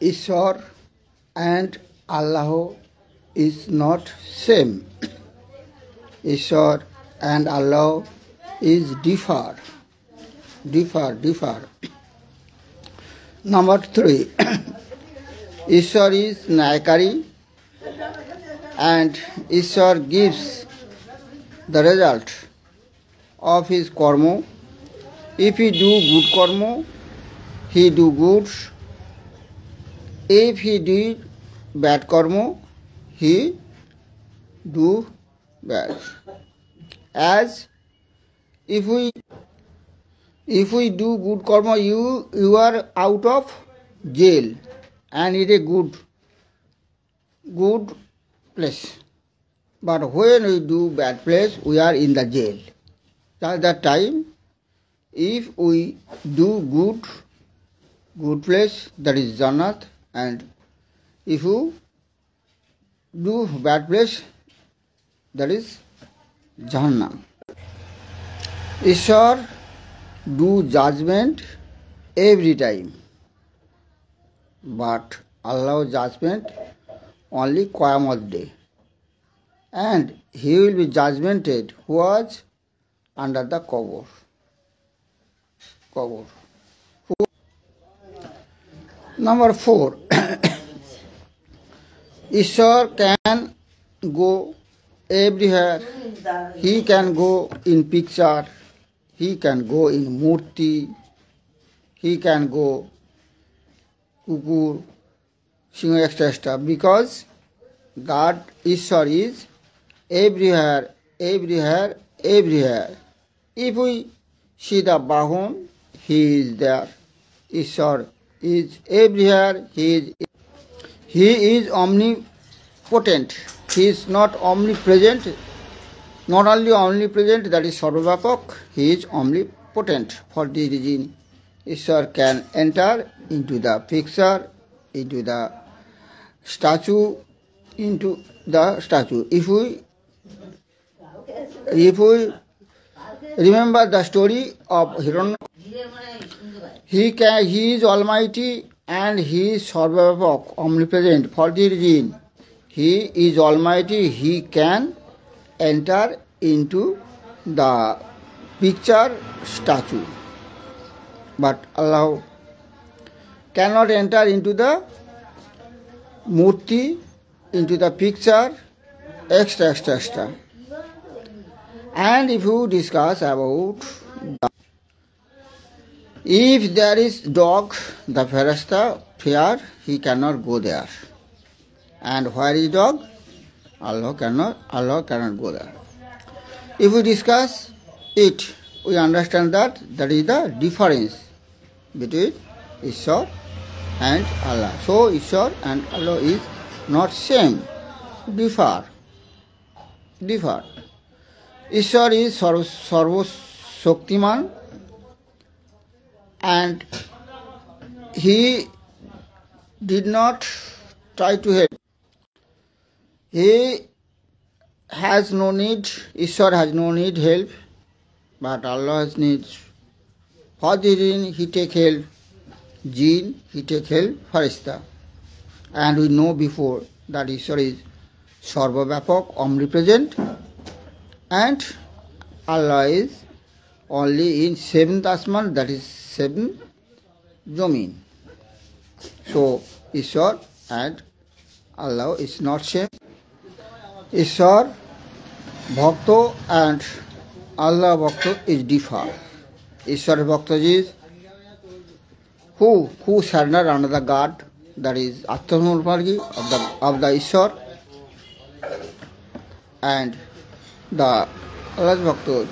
Ishwar and Allah is not same. Ishwar and Allah is differ. Number 3. Ishwar is Nayakari and Ishwar gives the result of his karma. If he do good karma, he do good. If he did bad karma, he do bad. As if we do good karma, you are out of jail and it is good place. But when we do bad place, we are in the jail. At that time, if we do good place, that is Jannat, and if you do bad place, that is Jahannam. Ishwar do judgment every time, but Allah judgment only Qiyamah day, and he will be judgmented who was under the cover. Number 4. Ishwar can go everywhere. He can go in picture, he can go in murti, he can go kukur, singh, etc. Because God, Ishwar, is everywhere. If we see the Bahun, he is there. Ishwar is everywhere. He is omnipotent. He is not omnipresent. Not only omnipresent, that is Sarvavyapak, he is omnipotent. For this reason, Ishwar can enter into the picture, into the statue, If we remember the story of Hiranya, he is almighty and he is Sarvavyapak, omnipresent. For this reason, he is almighty, he can enter into the picture statue. But Allah cannot enter into the murti, into the picture, etc. And if you discuss about if there is dog, the Farishta fear, he cannot go there. And where is dog? Allah cannot go there. If we discuss it, we understand that is the difference between Ishwar and Allah. So Ishwar and Allah is not same, differ. Ishwar is Sarva Shaktiman and he did not try to help. He has no need, Ishwar has no need help, but Allah has needs. For the reason he take help jinn, he take help Farishta. And we know before that Ishwar is Sarvavyapak, omnipresent, and Allah is only in 7th Asman, that is 7th Zamin. So Ishwar and Allah is not same. Ishwar Bhakta and Allah Bhakta is differ. Ishwar Bhakta is who surrender under the God, that is Atmamargi of the Ishwar, and the Allah's Bhakta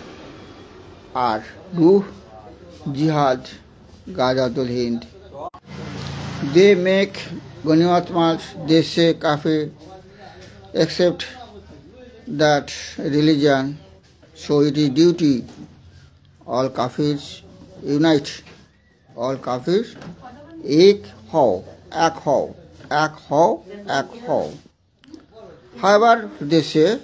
are do jihad, Ghazatul Hind. They make Ganimat March, they say kafir, accept that religion. So it is duty, all kafirs unite, all kafirs ek ho. However, they say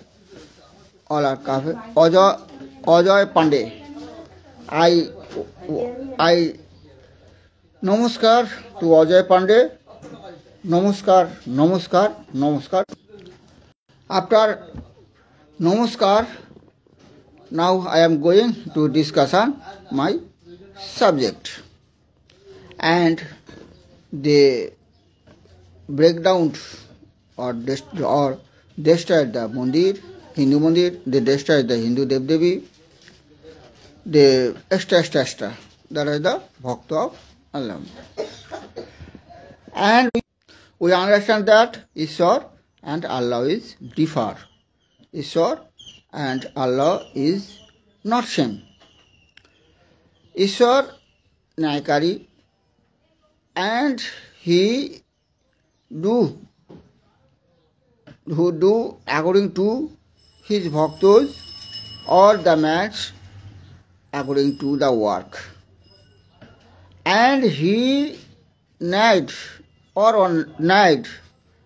all are kafir. Ajoy Pandey, I namaskar to Ajay Pandey. Namaskar, Namaskar, Namaskar. After Namaskar, now I am going to discuss on my subject and the breakdown or destroyed the mandir, Hindu mandir, they destroyed the Hindu Dev Devi, the extra. That is the Bhakta of Allah. And we understand that Ishwar and Allah is differ. Ishwar and Allah is not same. Ishwar Naikari and he who do according to his bhaktas or the match according to the work. And he night or on night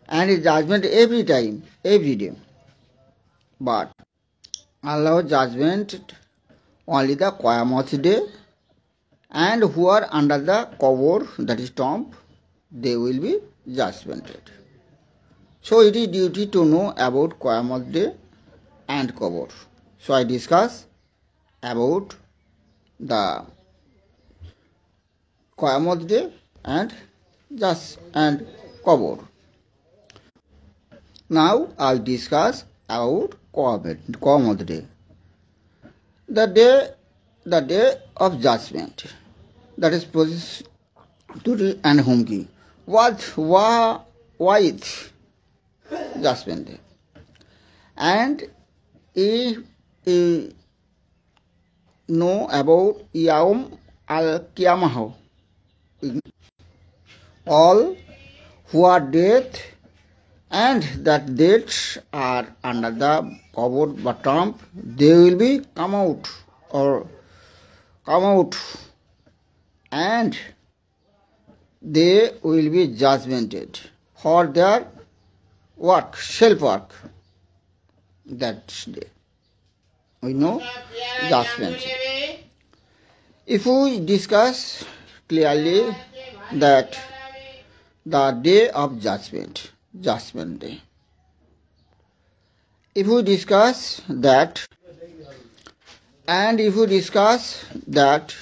and his judgment every time, every day. But Allah's judgment only the Qiyamah day, and who are under the cover, that is tomb, they will be judgmented. So it is duty to know about Qiyamah day and cover. So I discuss about the Qiyamah day and cover. Now I discuss about Qiyamah day. The day of judgment. That is Turi and Humki. Why it? Judgment day. And if know about Yawm al-Qiyamah, all who are dead and that dead are under the cover bottom, they will be come out and they will be judgmented for their work, self work. That day we know judgment. If we discuss clearly that the day of judgment day. If we discuss that, and if we discuss that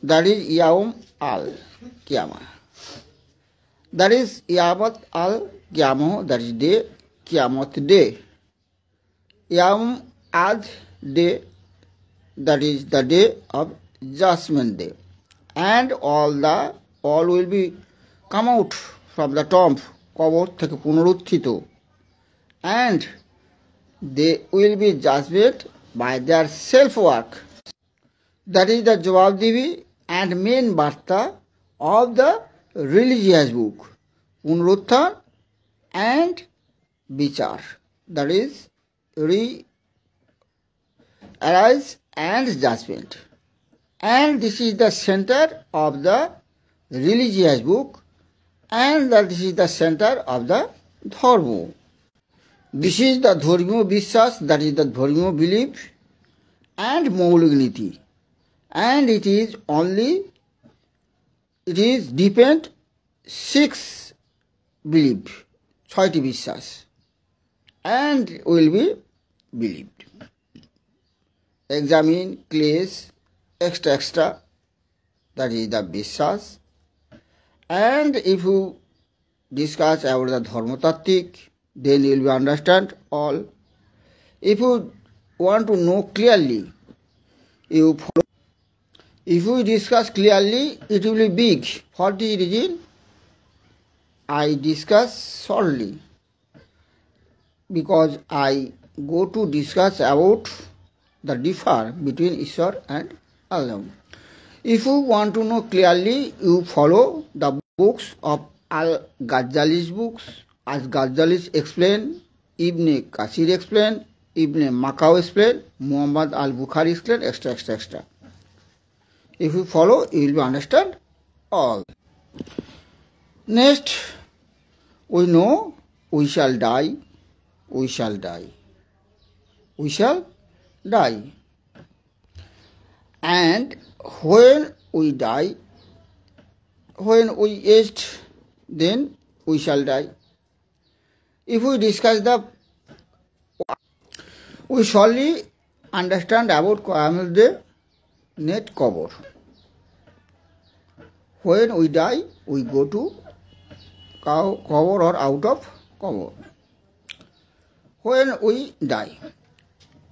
is Yawm al-Qiyamah. That is Yawm al-Qiyamah, that is day, Qiyamah day. Yawm ad day, that is the day of judgment day. And all will be come out from the tomb, কবর থেকে পুনরুত্থিত, and they will be judged by their self work. That is the জবাবদিহি and main বার্তা of the religious book, পুনরুত্থান and বিচার. That is arise and judgment. And this is the center of the religious book, and this is the center of the dharma. This is the dharmiyo বিশ্বাস, that is the dharmiyo belief and মৌলিক নীতি. And it is depend 6 belief, 6টি বিশ্বাস, and will be believed. Examine, class, extra, that is the বিশ্বাস. And if you discuss about the dharmatattvic, then you will understand all. If you want to know clearly, you follow. If you discuss clearly, it will be big. For the reason, I discuss shortly, because I go to discuss about the differ between Ishwar and Allah. If you want to know clearly, you follow the books of Al-Ghazali's books, as Ghazali explain, Ibn Kasir explain, Ibn Makau explain, Muhammad al-Bukhari explain, extra. If you follow, you will understand all. Next, we know we shall die. And when we die, when we age, then we shall die. If we discuss we surely understand about the net cover. When we die, we go to cover or out of cover. When we die,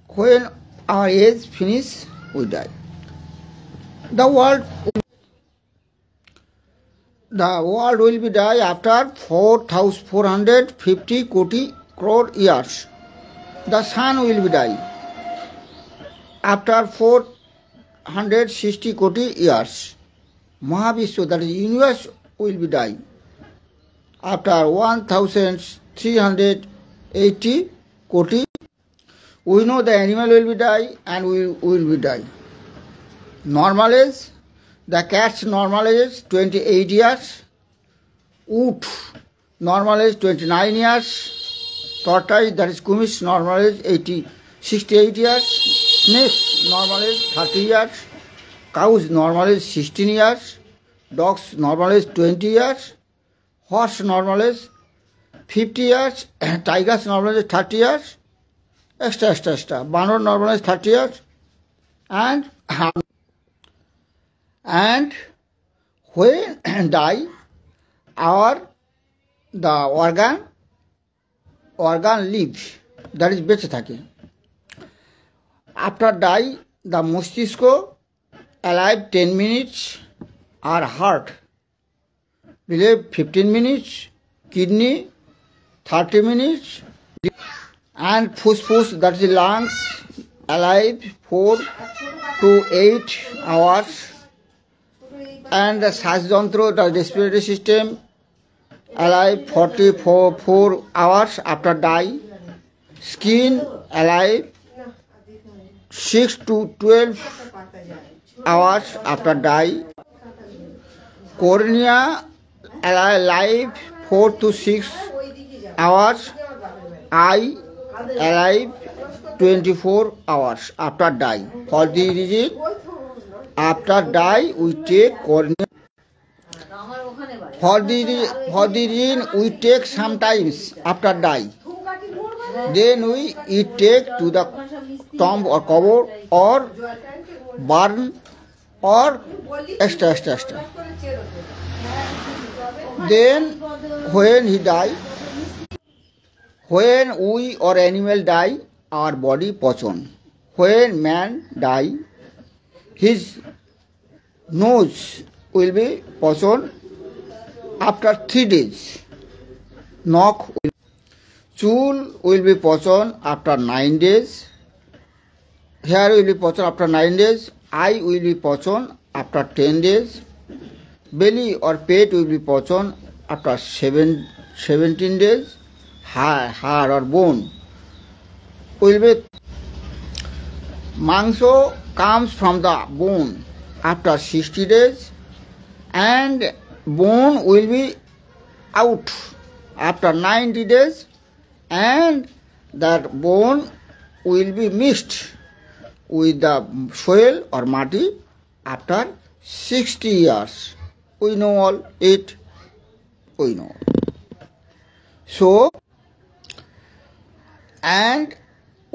when our age finish, we die. The world will be die after 4,450 crore years. The sun will be die after 460 koti years. Mahavishwa, that is universe, will be die after 1,380 koti. We know the animal will be die and we will be die. Normal age, the cat's normal age 28 years, oot normal age 29 years, tortoise, that is kumish, normal age 68 years, snake normal age 30 years, cows normal age 16 years, dogs normal age 20 years, horse normal age 50 years, tigers normal age 30 years, extra. Bandor normal age 30 years, and when die, the organ live, that is বেঁচে থাকে. After die, the মস্তিষ্ক alive 10 minutes, or heart believe 15 minutes, kidney 30 minutes, and fussfuss, that is lungs, alive 4 to 8 hours, and the শ্বাসযন্ত্র, the respiratory system, alive 44 hours after die. Skin alive 6 to 12 hours after die. Cornea alive 4 to 6 hours. Eye alive 24 hours after die. For the reason, after die we take cornea. For the reason we take sometimes after die. Then we take to the tomb or cover or burn or extra. Then when he die, when we or animal die, our body পচন. When man die, his nose will be পচন after 3 days. Chul will be পচন after 9 days. Hair will be পচন after 9 days. Eye will be পচন after 10 days. Belly or pet will be পচন after 17 days. Hair or bone will be মাংস comes from the bone after 60 days, and bone will be out after 90 days, and that bone will be mixed with the soil or mati after 60 years. We know all it. We know. So, and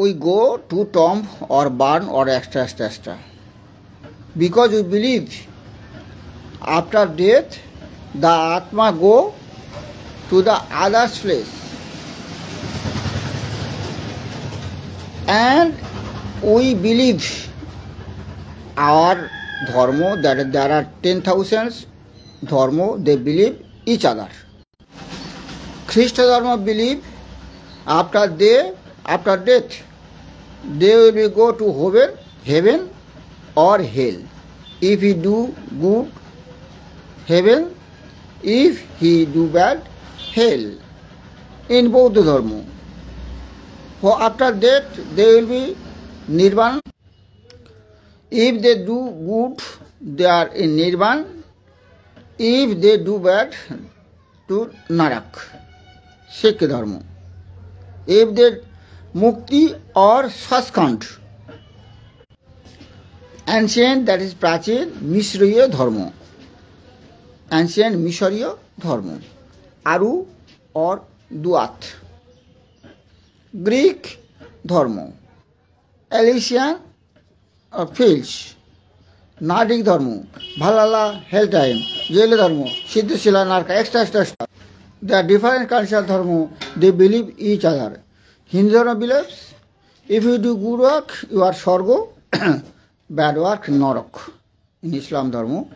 we go to tomb or burn or extra. Because we believe after death the Atma go to the other's place. And we believe our dharma, that there are 10,000 dharma, they believe each other. Krishna dharma believe after death, they will go to heaven or hell. If he do good, heaven. If he do bad, hell. In both the dharma. For after that, they will be nirvana. If they do good, they are in nirvana. If they do bad, to narak. Sikh dharma. If they mukti or saskant. Ancient, that is prachin, Misriya dharma. Ancient Misriya dharma. Aru or Duat. Greek Dharma, Elysian or Fields, Nordic Dharma, Valhalla, Helltime, Jailer Dharma, Siddhashila, Narka, extra. They are different kinds of Dharma, they believe each other. Hindu Dharma believes, if you do good work, you are Swargo, bad work, Narak. In Islam Dharma,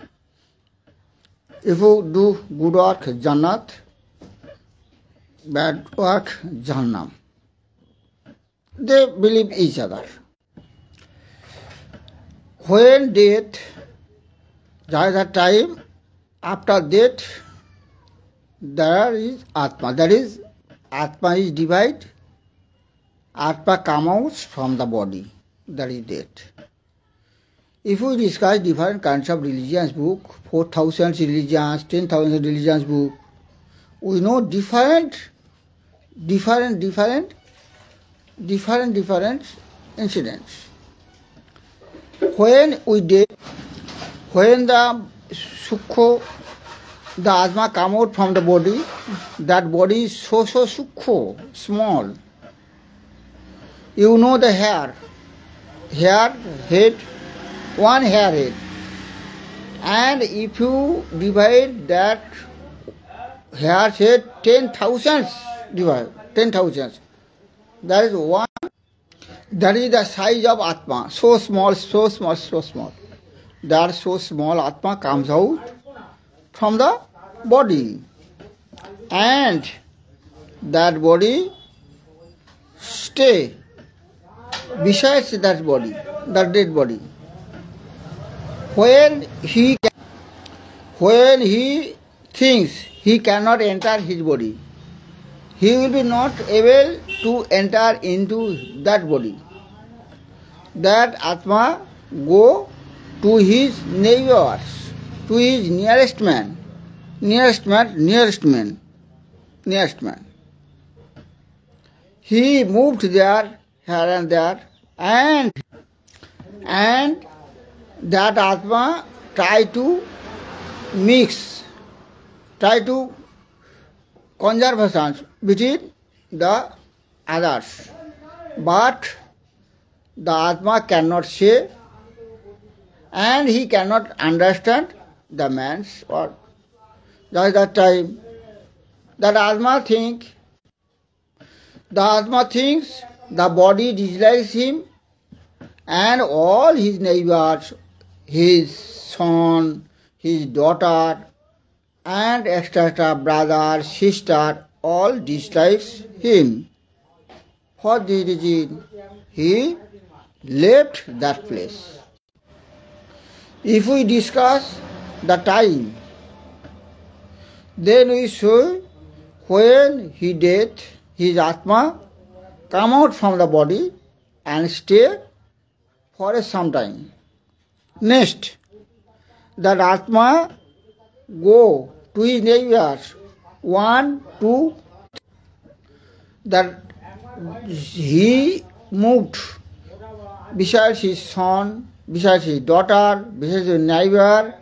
if you do good work, Jannat, bad work, Jahannam. They believe each other. When death, there is a time after death, there is Atma. That is, Atma is divided. Atma comes out from the body. That is death. If we discuss different kinds of religions book, 4,000 religions, 10,000 religions book, we know different incidents. When we did, when the sukho, the Atma come out from the body, that body is so sukho, small. You know the hair, head, one hair head. And if you divide that hair head 10,000, that is one. That is the size of Atma, so small. That so small Atma comes out from the body. And that body stay besides that body, that dead body. When he thinks he cannot enter his body, he will be not able to enter into that body. That Atma go to his neighbors, to his nearest man. He moved there, here and there, and that Atma try to conservation between the others. But the Atma cannot say, and he cannot understand the man's word. That is the time that Atma thinks the body dislikes him, and all his neighbors, his son, his daughter, and etc., brother, sister, all dislikes him. For this reason, he left that place. If we discuss the time, then we show when he dead, his Atma come out from the body and stay for some time. Next, that Atma go to his neighbors, 1, 2, that he moved besides his son, besides his daughter, besides his neighbor,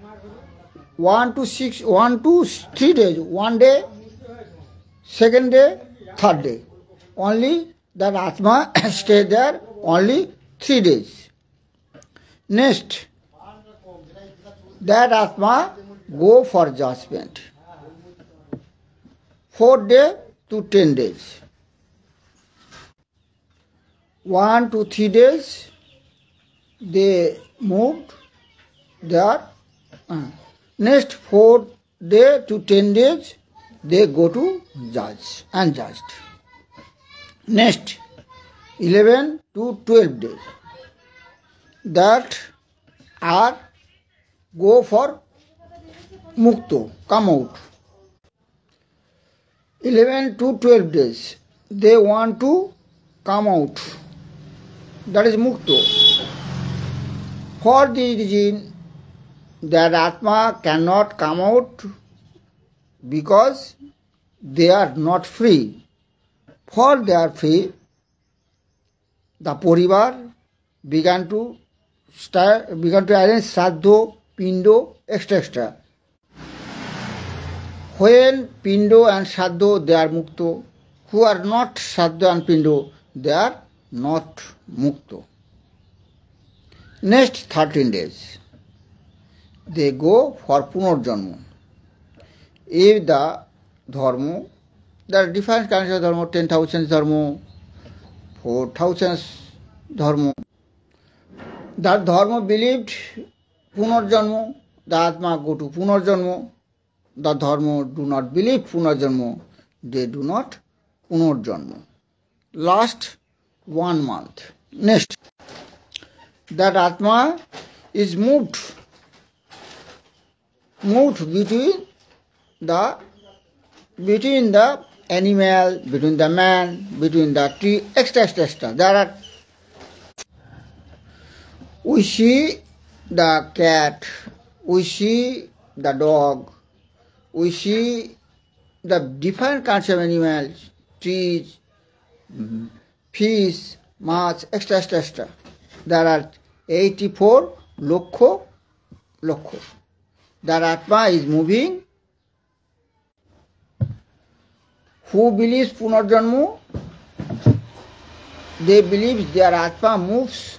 1 to 3 days, 1 day, 2nd day, 3rd day. Only that Atma stay there only 3 days. Next, that Atma go for judgment. 4 days to 10 days. 1 to 3 days they moved there. Next 4 days to 10 days they go to judge and judged. Next 11 to 12 days that are go for mukto, come out. 11 to 12 days they want to come out. That is mukto. For the reason that Atma cannot come out because they are not free. For they are free, the Porivar began to arrange Sadho, Pindo, etc. when Pindo and Shaddo they are Mukto, who are not Shaddo and Pindo, they are not Mukto. Next 13 days, they go for Punarjanma. If the Dharma, there are different kinds of Dharma, 10,000 Dharma, 4,000 Dharma. That Dharma believed Punarjanma, the Atma go to Punarjanma. The Dharma do not believe Punarjanma, they do not Punarjanma. Last 1 month. Next, that Atma is moved between the animal, between the man, between the tree, etc. There are, we see the cat, we see the dog, we see the different kinds of animals, trees, fish, mass, etc. There are 84 lokho. That Atma is moving. Who believes Punarjanma? They believe their Atma moves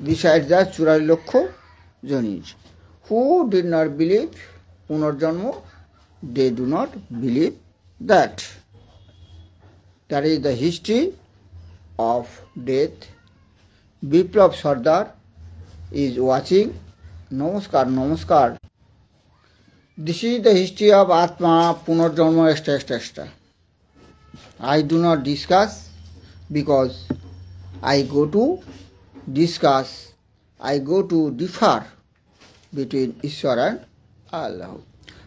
besides the Churali Lokho Jonis. Who did not believe Punarjanma? They do not believe that. That is the history of death. Biplab Sardar is watching. Namaskar. This is the history of Atma, Punarjanma, etc. I do not discuss because I go to differ between Ishwar and Allah.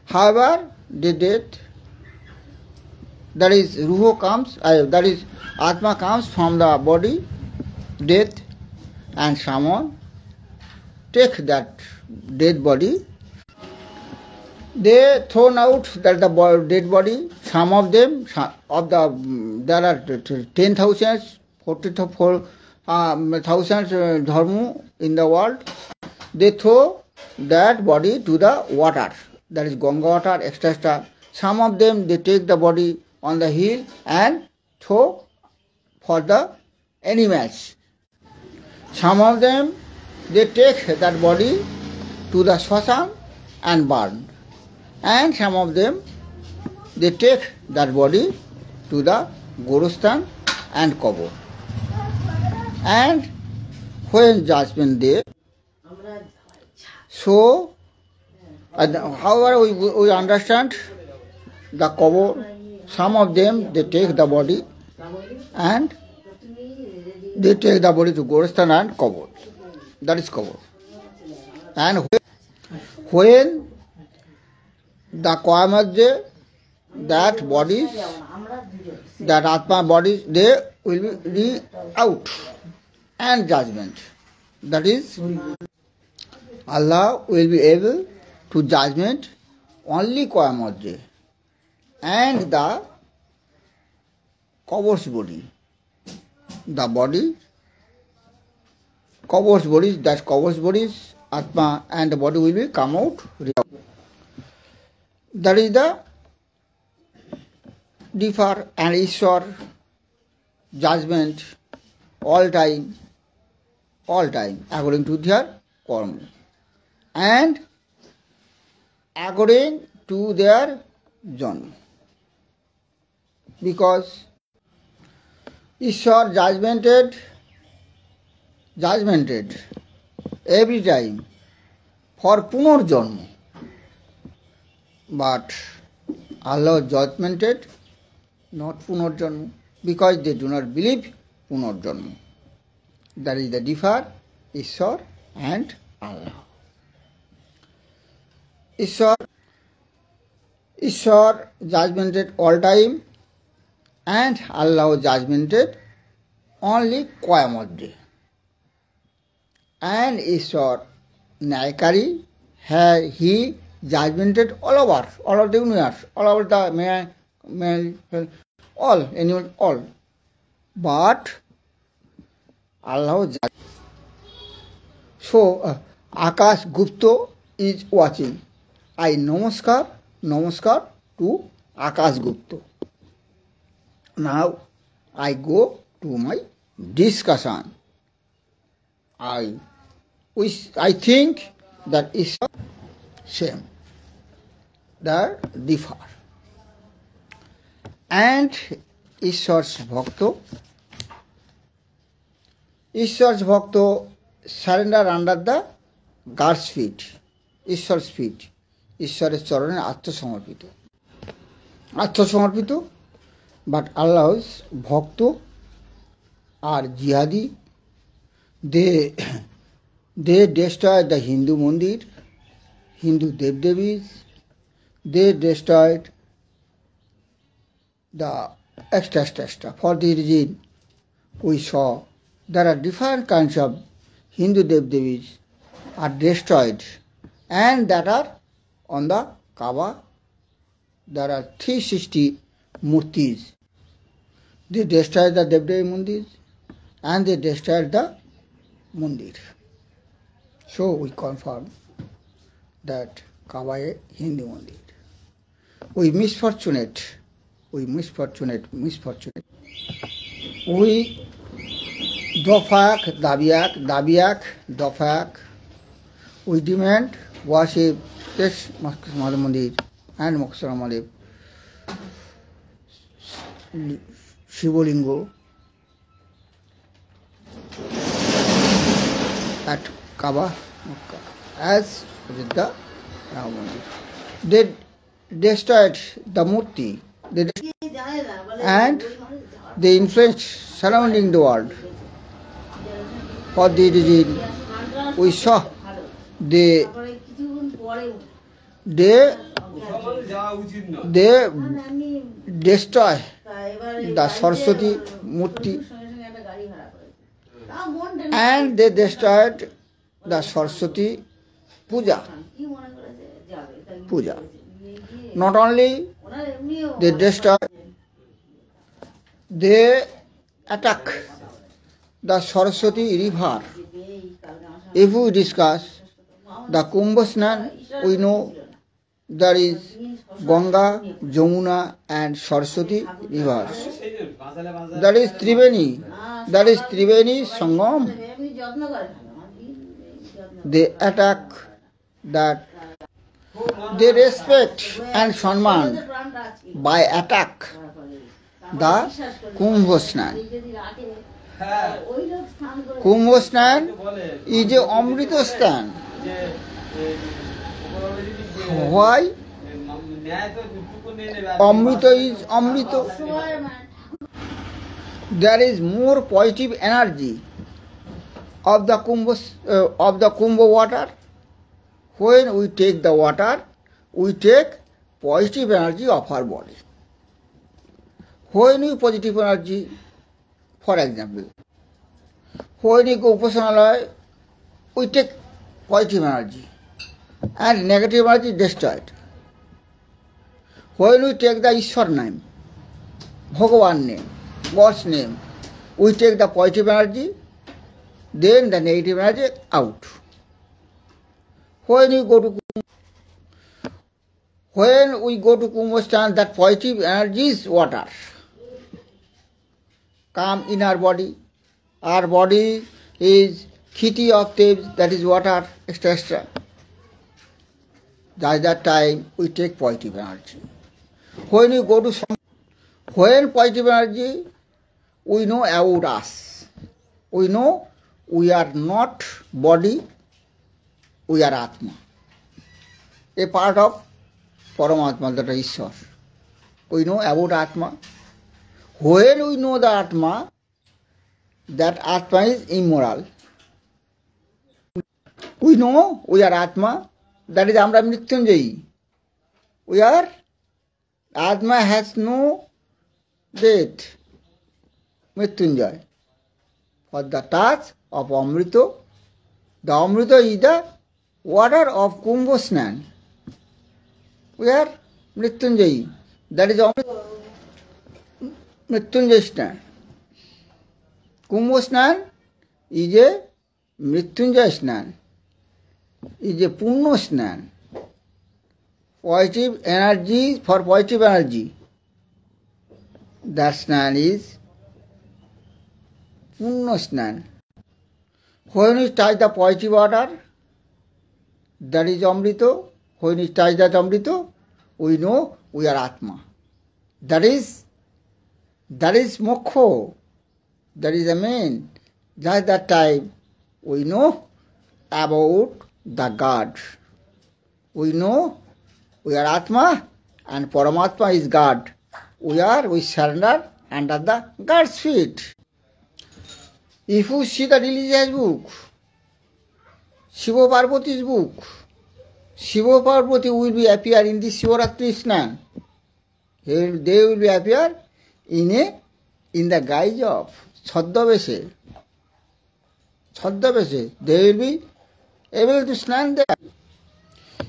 However, the death, that is Ruho comes, that is Atma comes from the body, death, and someone take that dead body. They thrown out that the dead body. Some of them, there are 10,000, 44,000 dharma in the world. They throw that body to the water, that is Ganga water, etc. Some of them, they take the body on the hill and throw for the animals. Some of them, they take that body to the Shashan and burn. And some of them, they take that body to the Gorostan and Kobor. And when judgment day, so however we understand the Kobor, some of them, they take the body and they take the body to Gorostan and Kobor. That is Kobor. And when the Koyamadje, that bodies, that Atma bodies, they will be out and judgment. That is, Allah will be able to judgment only Koyamadje and the Kobor's body. The body, Kobor's bodies, that Kobor's bodies, Atma and the body will be come out. That is the differ and Ishwar judgment all time, according to their karma and according to their janma. Because Ishwar judgmented every time for Punarjanma. But Allah judgmented not Punarjanma because they do not believe Punarjanma. That is the differ Ishwar and Allah. Ishwar judgmented all time and Allah judgmented only Koyamadje. And Ishwar Naikari, he judgmented all over the universe, all over the man, all animals, all. But Allah judged. So Akash Gupta is watching. I namaskar to Akash Gupta. Now I go to my discussion. I think that is same. They differ. And Ishwar's Bhakta surrender under the God's feet, Ishwar's feet, ঈশ্বরের চরণে আত্মসমর্পিত, but allows ভক্ত আর জিহাদি, they destroyed the Hindu mandir, Hindu dev-devis, they destroyed the extra. For this reason, we saw there are different kinds of Hindu dev-devis are destroyed, and that are on the Kaaba. There are 360 murtis. They destroyed the Dev-Devi mandir and they destroyed the mandir. So we confirm that Kaaba is Hindu mandir. We misfortunate. We Dafak, we demand worship this Mother Mandir and Moksara Malib, Shivolingo at Kaaba, as with the Ram Mandir. They destroyed the Murti and they influenced surrounding the world. For the reason we saw they destroy the Saraswati Murti and they destroyed the Saraswati Puja. Not only they destroy, they attack the Saraswati river. If we discuss the Kumbh Snan, we know there is Ganga, Jamuna and Saraswati rivers. That is Triveni Sangam. They attack that. They respect and Sanman by attack the Kumbh Snan. Kumbh Snan is a Amrita Stan. Why? Amrita is Amrita. There is more positive energy of the Kumbh water. When we take the water, we take positive energy of our body. When we positive energy, for example, when we go Upasanalaya, we take positive energy and negative energy destroyed. When we take the Ishwar name, Bhagavan name, God's name, we take the positive energy, then the negative energy out. When we go to Kumbh Stan, that positive energy is water. Come in our body. Our body is khiti of Tebs, that is water, extra. At that time, we take positive energy. When we go to when positive energy, we know about us. We know we are not body, we are Atma. A part of Paramatma, that is Ishwar. We know about Atma. When we know the Atma, that Atma is immoral. We know we are Atma, that is Amra Mrityunjayi. We are, Atma has no death, Mrityunjay. For the touch of Amrita, the Amrita is the water of Kumbh Snan. We are Mrityunjayi. That is Mrityunjay Snan. Kumbh Snan is a Mrityunjay Snan, is a Punno Snan. positive energy, for positive energy. That snan is Punno snan. When we touch the positive water, that is Amrito. When we touch that Amrito, we know we are Atma. That is Moksha. That is the main. Just that time we know about the God. We know we are Atma and Paramatma is God. We surrender under the God's feet. If you see the religious book, Shiva Parvati's book, Shiva Parvati will be appear in the Shivaratri Snan. They will be appear in the guise of Chhaddaveshe. They will be able to snan there.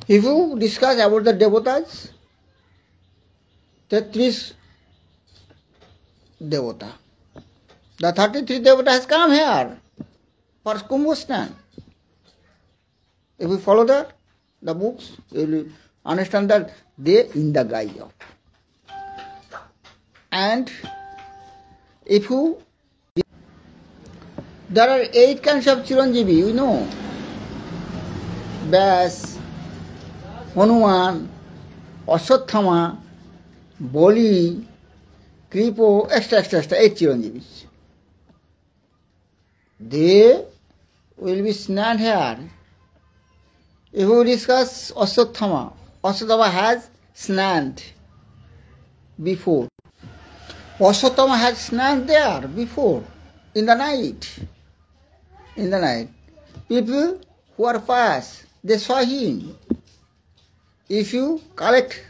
If you discuss about the devotas, Tetris Devata. The 33 Devata has come here for Kumbh Snan. If you follow the books, you will understand that they in the guise of. And if you, there are 8 kinds of Chiranjeevi, you know. Vyas, Hanuman, Ashwatthama, Bali, Kripo, etc. 8 Chiranjeevis. They will be snan here. If we discuss Ashwatthama, Ashwatthama has snanned before. Ashwatthama has snanned there before, in the night. People who are fast, they saw him. If you collect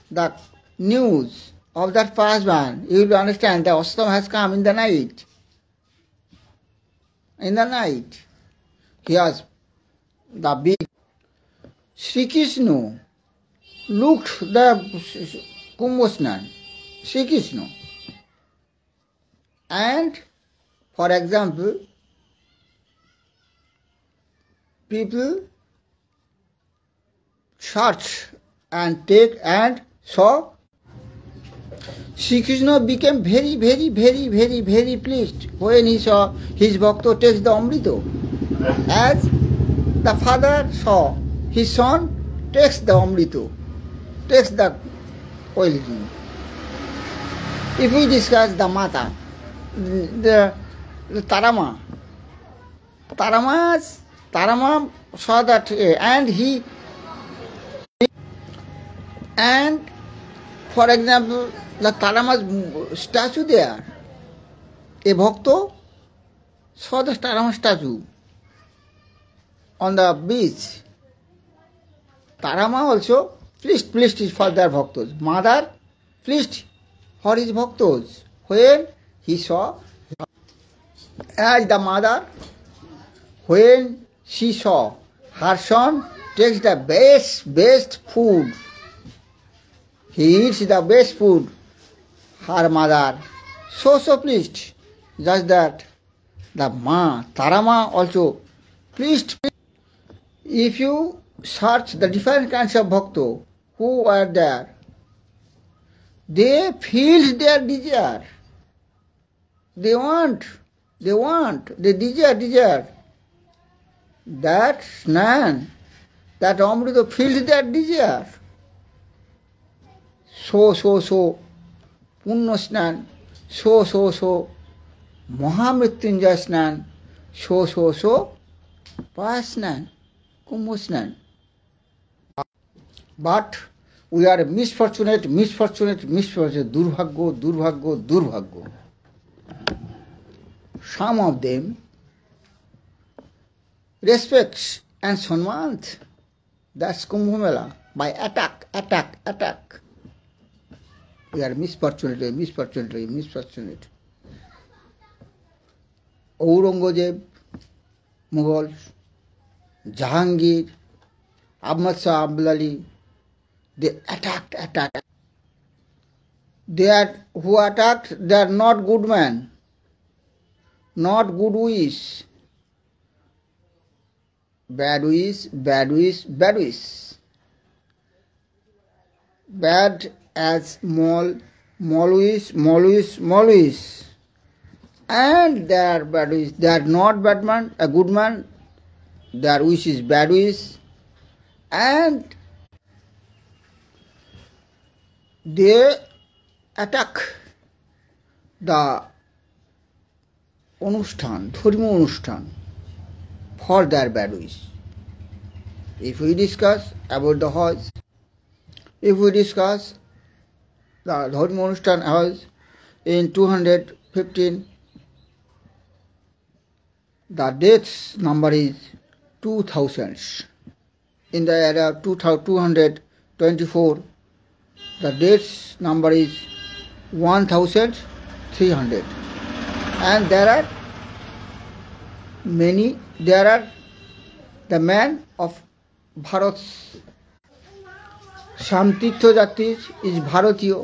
the news of that fast man, you will understand that Ashwatthama has come in the night. He has the big Sri Krishna looked the Kumbh Snan, Sri Krishna. And, for example, people search and take and saw Sri Krishna became very pleased when he saw his bhakta takes the Amrita. As the father saw his son takes the Amrita, takes the poison. If we discuss the Mata, the Tarama saw that, and for example, the Tarama's statue there, a Bhakta saw the Tarama statue on the beach. Tarama also pleased for their Bhaktas. Mother pleased for his Bhaktas when he saw, as the mother, when she saw her son takes the best food, he eats the best food, her mother so pleased. Just that the Tarama also pleased. If you search the different kinds of bhakta who are there, they feel their desire. They desire. That snan, that Amrita fills their desire. So, Punno snan, so, Mahamrityunjaya snan, so, Pasnan, Kumbh snan. But we are misfortunate, Durbhagyo. Some of them respects and Sanmans. That's Kumbh Mela. By attack. We are misfortunate. Aurangzeb, Mughals, Jahangir, Ahmad Shah Abdali, they attacked. Who attacked, they are not good men, not good wish. Bad wish. bad as Maulwis, and they are bad wish. They are not bad man, a good man. Their wish is bad wish, and they attack the ধর্মীয় অনুষ্ঠান for their bad wish. If we discuss about the Hajj, if we discuss the ধর্মীয় অনুষ্ঠান Hajj in 215, the deaths number is 2000. In the era 224, the deaths number is 1300. And there are the man of Bharat's Samtirtho Jatis is Bharatiyo,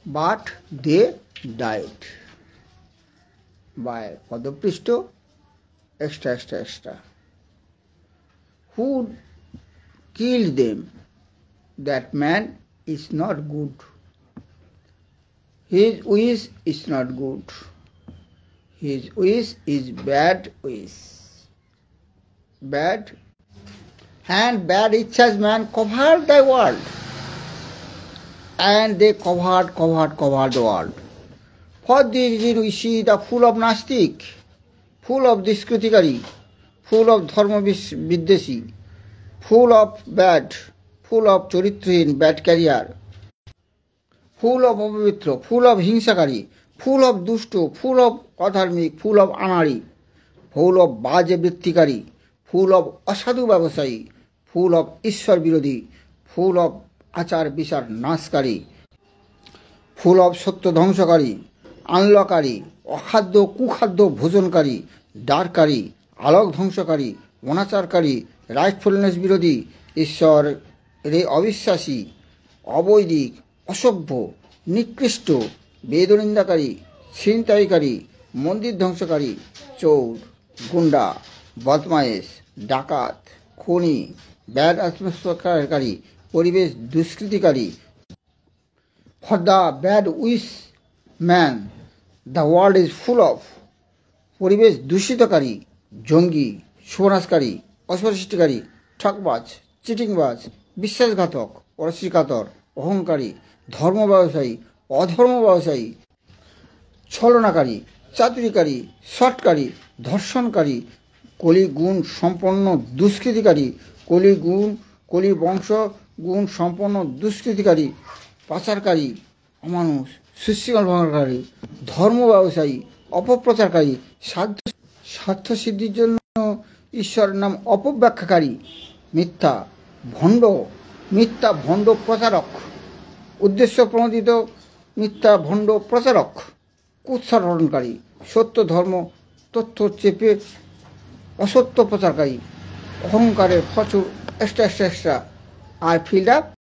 but they died by Padapishto, extra. Who killed them? That man is not good. His wish is not good. His wish is bad wish. Bad. And bad ichhas man covered the world. And they covered the world. For this reason we see the full of Nastik, full of Diskritikari, full of Dharma Viddeshi, full of bad, full of Choritrahin, bad career, full of Apavitra, full of Hingsakari, full of Dushto, full of Adharmik, full of Anari, full of Baje Brittikari, full of Asadu Babasai, full of Ishwar Birodhi, full of Achar Bishar Naskari, full of Sotto Dhongshakari, Anlokari, Akhaddo Kukhaddo Bhojonkari, Darkari, Alok Dhongshakari, Onacharkari, Rightfulness Birodhi, Ishwar Re Avishwashi, Aboidik, অসভ্য, নিকৃষ্ট, বেদনিন্দাকারী, ছিনতাইকারী, মন্দির ধ্বংসকারী, চোর, গুন্ডা, বদমায়েশ, ডাকাত, খুনি, bad আত্মস্বীকারী, পরিবেশ দুষ্কৃতিকারী, for the bad wish man the world is full of, পরিবেশ দূষিতকারী, জঙ্গি, সর্বনাশকারী, অসৃষ্টিকারী, ঠকবাজ, চিটিংবাজ, বিশ্বাসঘাতক, পরশ্রীকাতর, অহংকারী, ধর্ম ব্যবসায়ী, অধর্ম ব্যবসায়ী, ছলনাকারী, চাতুরিকারী, শটকারী, ধর্ষণকারী, কলি গুণ সম্পন্ন দুষ্কৃতিকারী, কলি বংশ গুণ সম্পন্ন দুষ্কৃতিকারী, পাচারকারী, অমানুষ, সুশৃঙ্খল ভঙ্গকারী, ধর্ম ব্যবসায়ী, অপপ্রচারকারী, স্বার্থসিদ্ধির জন্য ঈশ্বরের নাম অপব্যাখ্যাকারী, মিথ্যা ভণ্ড প্রচারক, উদ্দেশ্য প্রণোদিত মিথ্যা ভণ্ড প্রচারক, কুৎসারণকারী, সত্য ধর্ম তথ্য চেপে অসত্য প্রচারকারী, অহংকারের প্রচুর এক্সট্রা আর ফিল্ড আপ